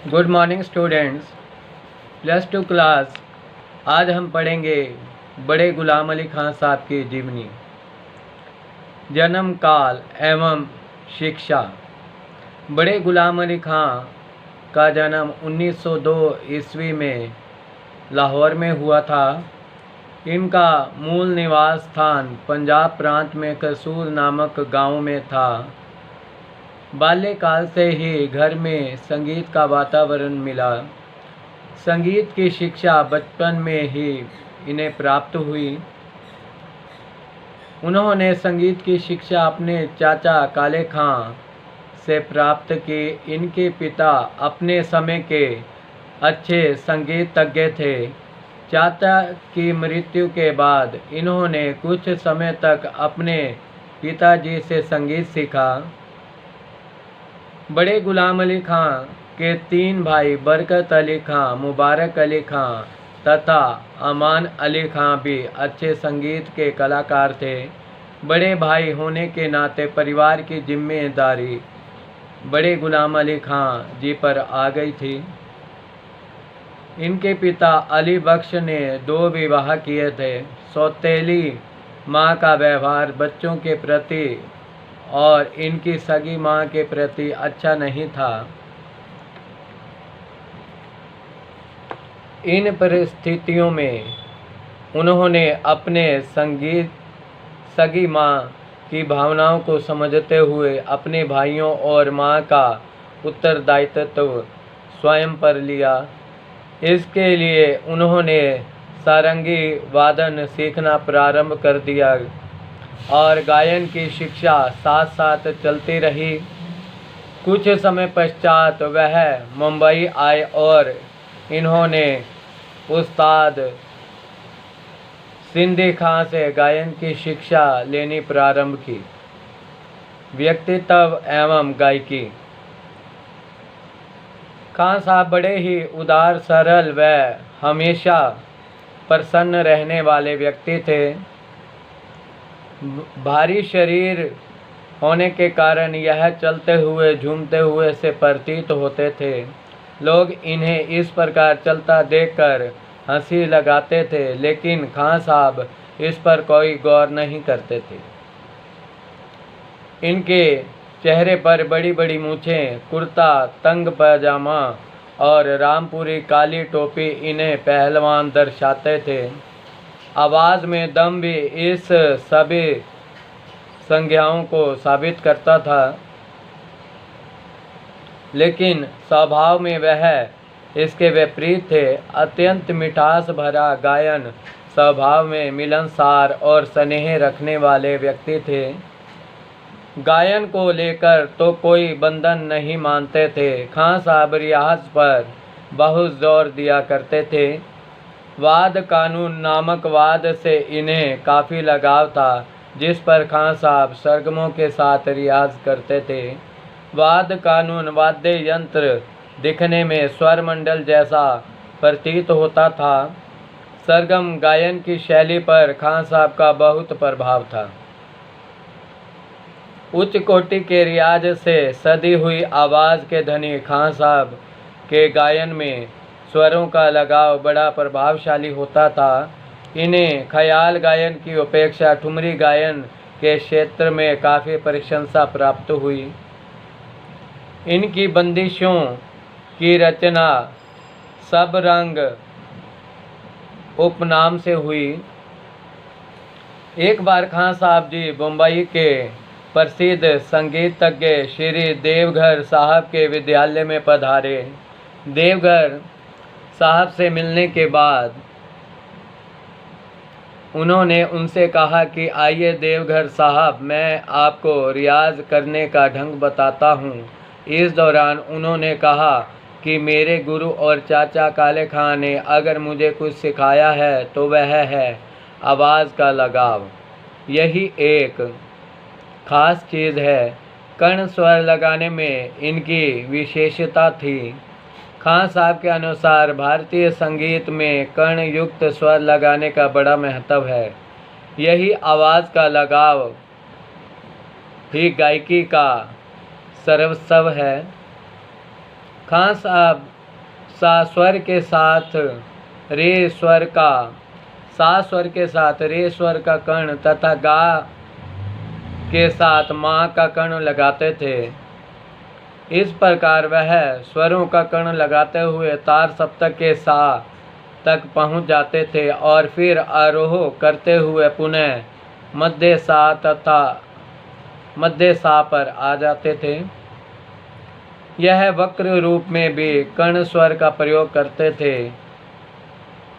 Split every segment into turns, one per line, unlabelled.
Good morning students. +2 class. आज हम पढ़ेंगे बड़े गुलाम अली खां साहब की जीवनी। जन्म काल एवं शिक्षा। बड़े गुलाम अली खां का जन्म 1902 ईस्वी में लाहौर में हुआ था। इनका मूल निवास स्थान पंजाब प्रांत में कसूर नामक गांव में था। बाल्यकाल से ही घर में संगीत का वातावरण मिला। संगीत की शिक्षा बचपन में ही इन्हें प्राप्त हुई। उन्होंने संगीत की शिक्षा अपने चाचा काले खां से प्राप्त की। इनके पिता अपने समय के अच्छे संगीतज्ञ थे। चाचा की मृत्यु के बाद इन्होंने कुछ समय तक अपने पिताजी से संगीत सीखा। बड़े गुलाम अली खां के 3 भाई बरकत अली खां, मुबारक अली खां तथा अमान अली खां भी अच्छे संगीत के कलाकार थे। बड़े भाई होने के नाते परिवार की जिम्मेदारी बड़े गुलाम अली खां जी पर आ गई थी। इनके पिता अली बख्श ने 2 विवाह किए थे। सौतेली माँ का व्यवहार बच्चों के प्रति और इनकी सगी माँ के प्रति अच्छा नहीं था। इन परिस्थितियों में उन्होंने अपने सगी माँ की भावनाओं को समझते हुए अपने भाइयों और माँ का उत्तरदायित्व स्वयं पर लिया। इसके लिए उन्होंने सारंगी वादन सीखना प्रारंभ कर दिया और गायन की शिक्षा साथ साथ चलती रही। कुछ समय पश्चात वह मुंबई आए और इन्होंने उस्ताद सिंधी खां से गायन की शिक्षा लेनी प्रारंभ की। व्यक्तित्व एवं गायकी। खां साहब बड़े ही उदार, सरल व हमेशा प्रसन्न रहने वाले व्यक्ति थे। भारी शरीर होने के कारण यह चलते हुए झूमते हुए से प्रतीत होते थे। लोग इन्हें इस प्रकार चलता देखकर हंसी लगाते थे, लेकिन खां साहब इस पर कोई गौर नहीं करते थे। इनके चेहरे पर बड़ी बड़ी मूछें, कुर्ता, तंग पैजामा और रामपुरी काली टोपी इन्हें पहलवान दर्शाते थे। आवाज़ में दम भी इस सभी संज्ञाओं को साबित करता था, लेकिन स्वभाव में वह इसके विपरीत थे। अत्यंत मिठास भरा गायन, स्वभाव में मिलनसार और स्नेह रखने वाले व्यक्ति थे। गायन को लेकर तो कोई बंधन नहीं मानते थे। खां साहब रियाज पर बहुत जोर दिया करते थे। वाद कानून नामक वाद से इन्हें काफ़ी लगाव था, जिस पर खां साहब सरगमों के साथ रियाज करते थे। वाद कानून वाद्य यंत्र दिखने में स्वरमंडल जैसा प्रतीत होता था। सरगम गायन की शैली पर खां साहब का बहुत प्रभाव था। उच्च कोटि के रियाज से सदी हुई आवाज़ के धनी खां साहब के गायन में स्वरों का लगाव बड़ा प्रभावशाली होता था। इन्हें ख्याल गायन की अपेक्षा ठुमरी गायन के क्षेत्र में काफ़ी प्रशंसा प्राप्त हुई। इनकी बंदिशों की रचना सब रंग उपनाम से हुई। एक बार खां साहब जी मुंबई के प्रसिद्ध संगीतज्ञ श्री देवघर साहब के विद्यालय में पधारे। देवघर साहब से मिलने के बाद उन्होंने उनसे कहा कि आइए देवघर साहब, मैं आपको रियाज करने का ढंग बताता हूँ। इस दौरान उन्होंने कहा कि मेरे गुरु और चाचा काले खां ने अगर मुझे कुछ सिखाया है तो वह है आवाज़ का लगाव। यही एक ख़ास चीज़ है। कर्ण स्वर लगाने में इनकी विशेषता थी। खां साहब के अनुसार भारतीय संगीत में कर्ण युक्त स्वर लगाने का बड़ा महत्व है। यही आवाज़ का लगाव ही गायकी का सर्वस्व है। खान साहब सा स्वर के साथ रे स्वर का कर्ण तथा गा के साथ माँ का कर्ण लगाते थे। इस प्रकार वह स्वरों का कर्ण लगाते हुए तार सप्तक के सा तक पहुँच जाते थे और फिर आरोह करते हुए पुनः मध्य सा पर आ जाते थे। यह वक्र रूप में भी कर्ण स्वर का प्रयोग करते थे,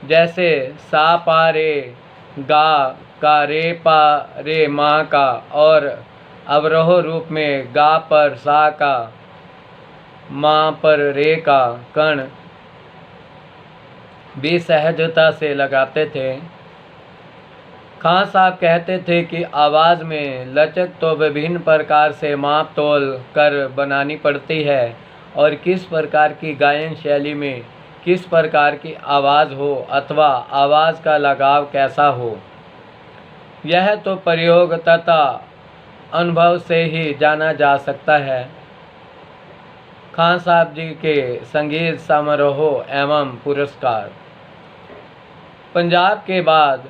जैसे सा पा रे गा का रे पा रे माँ का, और अवरोह रूप में गा पर सा का माँ पर रे का कर्ण भी सहजता से लगाते थे। खान साहब कहते थे कि आवाज़ में लचक तो विभिन्न प्रकार से माप तोल कर बनानी पड़ती है और किस प्रकार की गायन शैली में किस प्रकार की आवाज़ हो अथवा आवाज़ का लगाव कैसा हो, यह तो प्रयोग तथा अनुभव से ही जाना जा सकता है। खान साहब जी के संगीत समारोह एवं पुरस्कार। पंजाब के बाद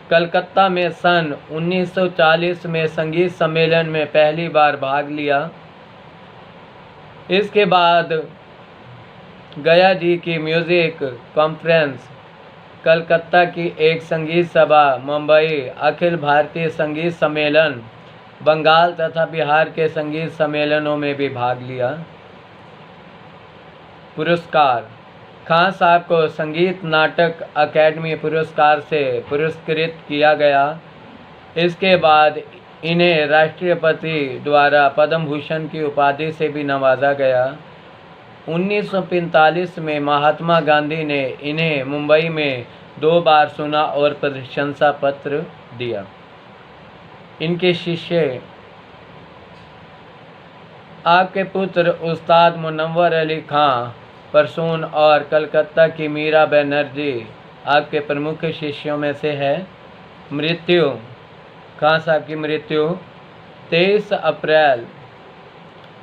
कलकत्ता में सन 1940 में संगीत सम्मेलन में पहली बार भाग लिया। इसके बाद गया जी की म्यूज़िक कॉन्फ्रेंस, कलकत्ता की एक संगीत सभा, मुंबई अखिल भारतीय संगीत सम्मेलन, बंगाल तथा बिहार के संगीत सम्मेलनों में भी भाग लिया। पुरस्कार। खान साहब को संगीत नाटक अकेडमी पुरस्कार से पुरस्कृत किया गया। इसके बाद इन्हें राष्ट्रपति द्वारा पद्म भूषण की उपाधि से भी नवाजा गया। 1945 में महात्मा गांधी ने इन्हें मुंबई में 2 बार सुना और प्रशंसा पत्र दिया। इनके शिष्य आपके पुत्र उस्ताद मुनव्वर अली खां परसून और कलकत्ता की मीरा बनर्जी आपके प्रमुख शिष्यों में से है। मृत्यु। खान साहब की मृत्यु 23 अप्रैल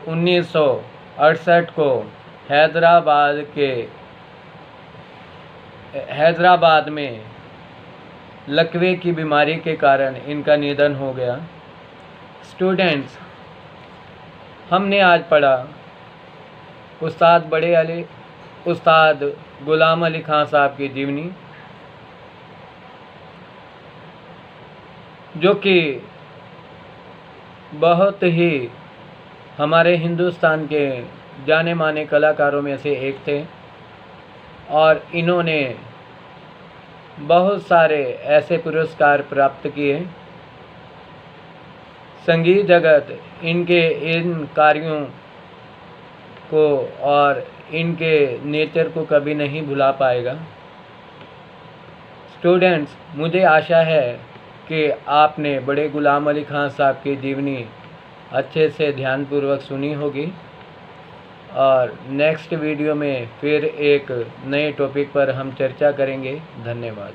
1968 को हैदराबाद में लकवे की बीमारी के कारण इनका निधन हो गया। स्टूडेंट्स, हमने आज पढ़ा उस्ताद गुलाम अली खां साहब की जीवनी, जो कि बहुत ही हमारे हिंदुस्तान के जाने माने कलाकारों में से एक थे और इन्होंने बहुत सारे ऐसे पुरस्कार प्राप्त किए। संगीत जगत इनके इन कार्यों को और इनके नेचर को कभी नहीं भुला पाएगा। स्टूडेंट्स, मुझे आशा है कि आपने बड़े गुलाम अली खां साहब की जीवनी अच्छे से ध्यानपूर्वक सुनी होगी और नेक्स्ट वीडियो में फिर एक नए टॉपिक पर हम चर्चा करेंगे। धन्यवाद।